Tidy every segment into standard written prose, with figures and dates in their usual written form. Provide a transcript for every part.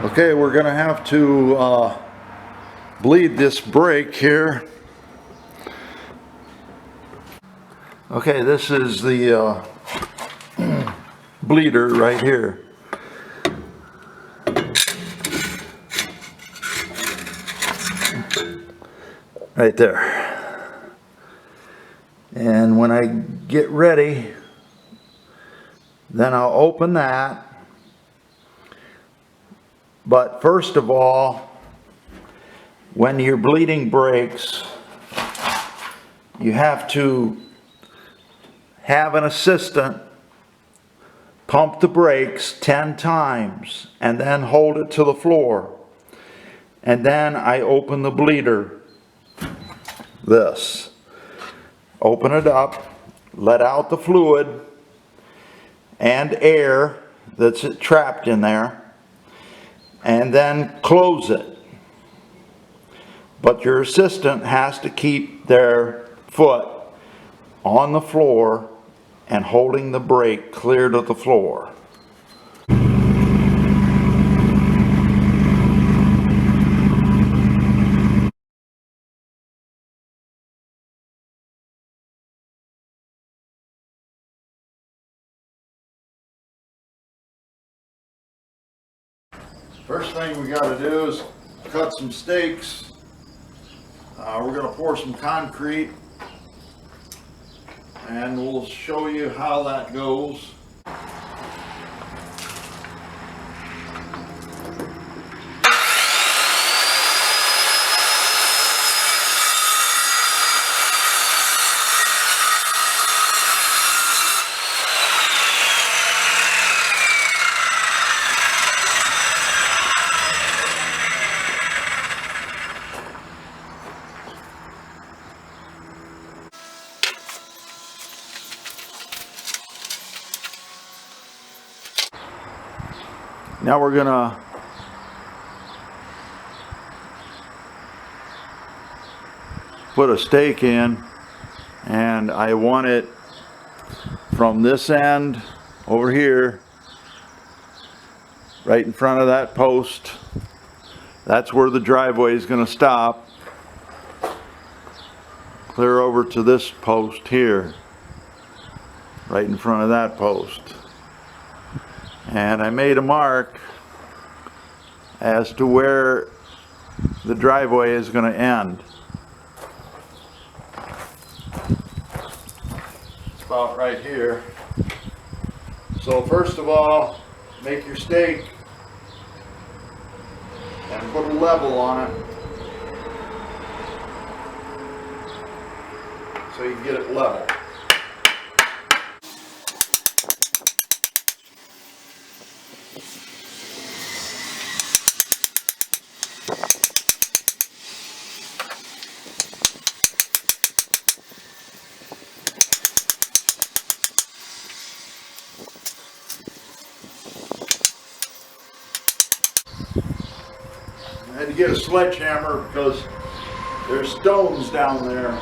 Okay, we're going to have to bleed this brake here. Okay, this is the bleeder right here. Right there. And when I get ready, then I'll open that. But first of all, when your bleeding breaks, you have to have an assistant pump the brakes 10 times and then hold it to the floor. And then I open the bleeder. This. Open it up, let out the fluid and air that's trapped in there, and then close it. But your assistant has to keep their foot on the floor and holding the brake clear to the floor. First thing we got to do is cut some stakes. We're going to pour some concrete, and we'll show you how that goes. Now we're gonna put a stake in, and I want it from this end over here, right in front of that post. That's where the driveway is gonna stop. Clear over to this post here, right in front of that post. And I made a mark as to where the driveway is going to end. It's about right here. So first of all, make your stake and put a level on it so you can get it level. I had to get a sledgehammer because there's stones down there.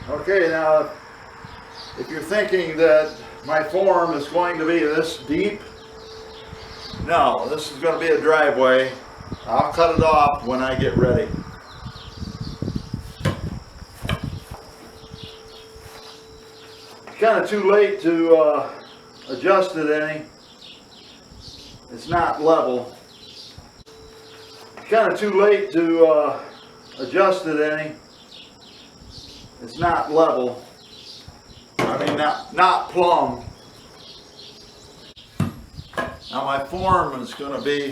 Okay, now if you're thinking that my form is going to be this deep, no, this is going to be a driveway. I'll cut it off when I get ready. Kind of too late to adjust it any. It's not level. Kind of too late to adjust it any. It's not level. I mean, not plumb. Now my form is going to be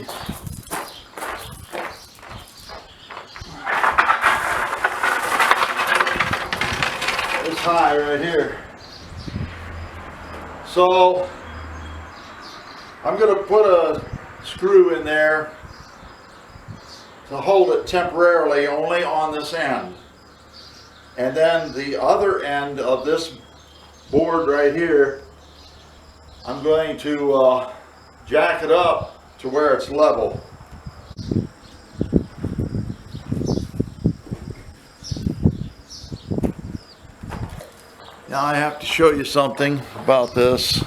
this high right here. So I'm going to put a screw in there to hold it temporarily only on this end. And then the other end of this board right here, I'm going to jack it up to where it's level. Now I have to show you something about this.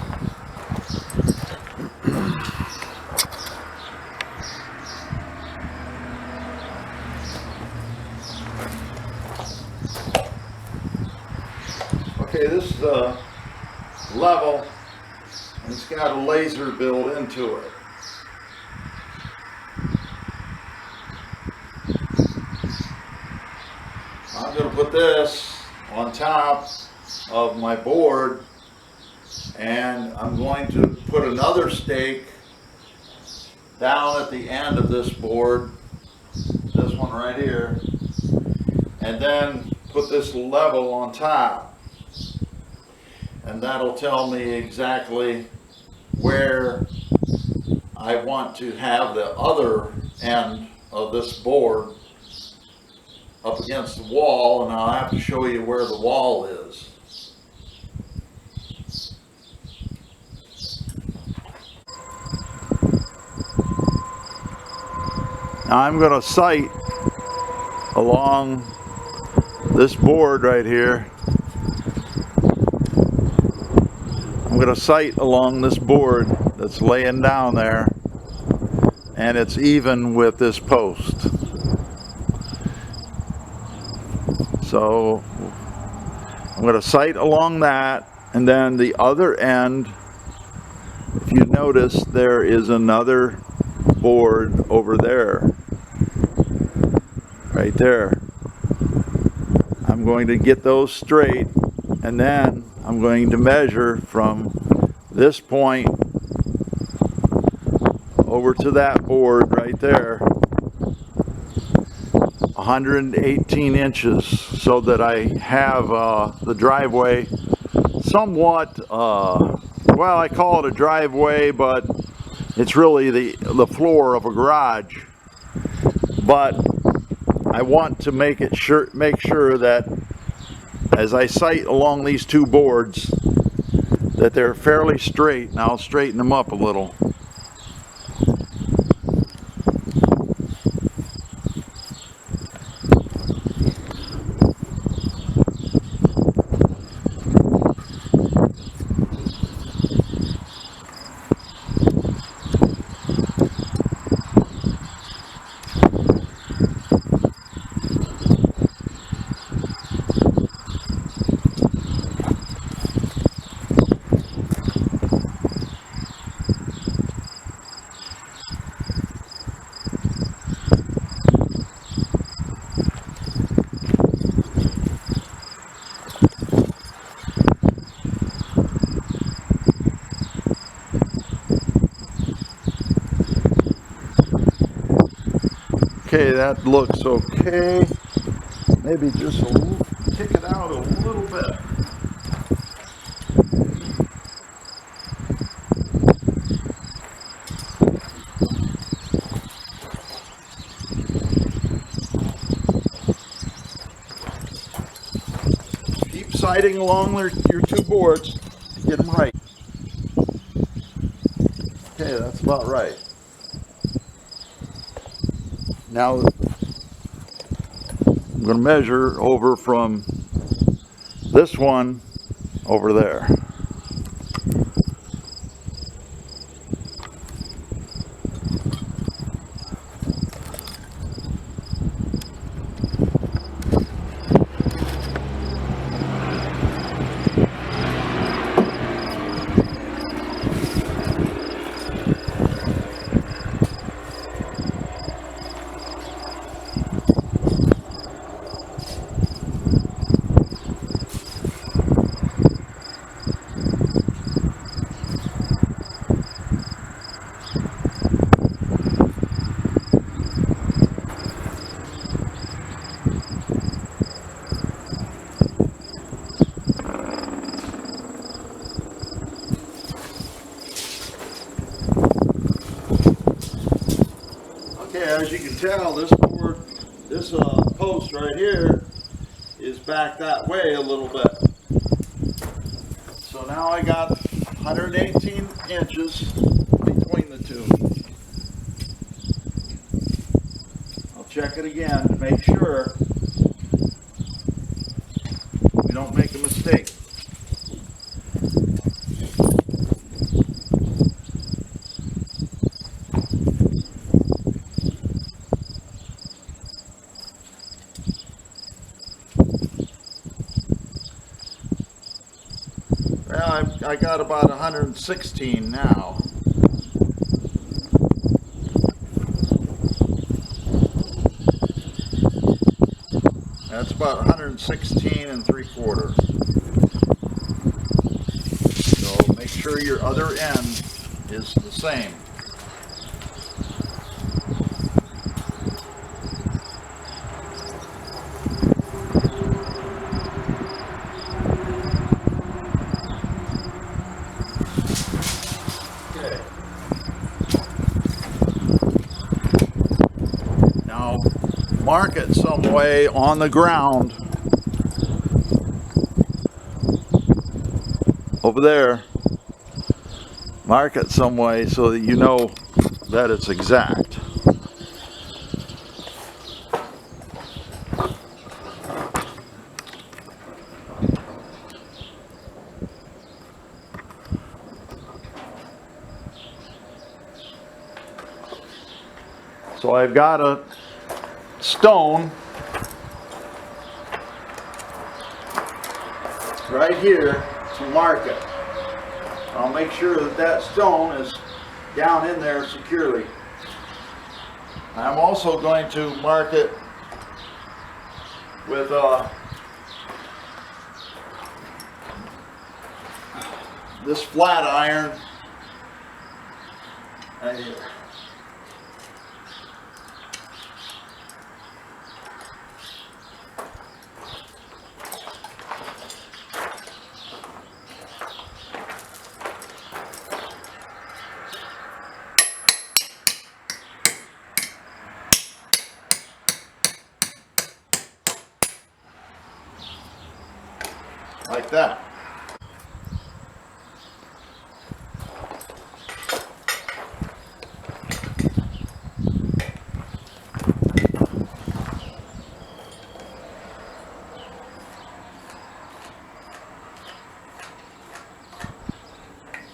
Okay, this is a level, and it's got a laser built into it. I'm going to put this on top of my board, and I'm going to put another stake down at the end of this board, this one right here, and then put this level on top, and that'll tell me exactly where I want to have the other end of this board up against the wall, and I'll have to show you where the wall is. Now I'm going to sight along this board right here. I'm going to sight along this board that's laying down there, and it's even with this post. So I'm going to sight along that, and then the other end, if you notice, there is another board over there, right there. I'm going to get those straight, and then I'm going to measure from this point over to that board right there, 118 inches, so that I have the driveway somewhat, well, I call it a driveway, but it's really the floor of a garage. But I want to make sure that as I sight along these two boards that they're fairly straight, and I'll straighten them up a little. Okay, that looks okay. Maybe just kick it out a little bit. Keep sighting along your two boards to get them right. Okay, that's about right. Now I'm going to measure over from this one over there. As you can tell, this board, this post right here is back that way a little bit. So now I got 118 inches between the two. I'll check it again to make sure we don't make a mistake. I got about 116 now. That's about 116 3/4. So make sure your other end is the same. Okay. Now mark it some way on the ground. Over there. Mark it some way so that you know that it's exact. So I've got a stone right here to mark it. I'll make sure that that stone is down in there securely. I'm also going to mark it with this flat iron right here. Like that.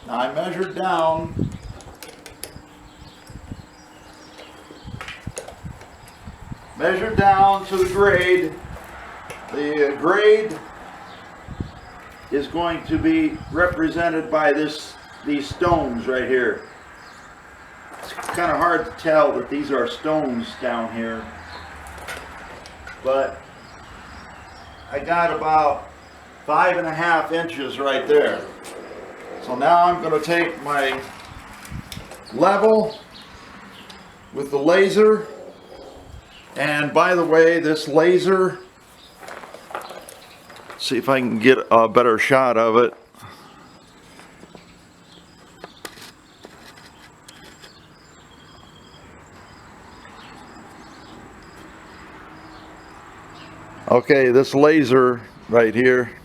Now I measured down to the grade. The grade is going to be represented by these stones right here. It's kind of hard to tell that these are stones down here, but I got about 5.5 inches right there. So now I'm going to take my level with the laser, and by the way, this laser, see if I can get a better shot of it. Okay, this laser right here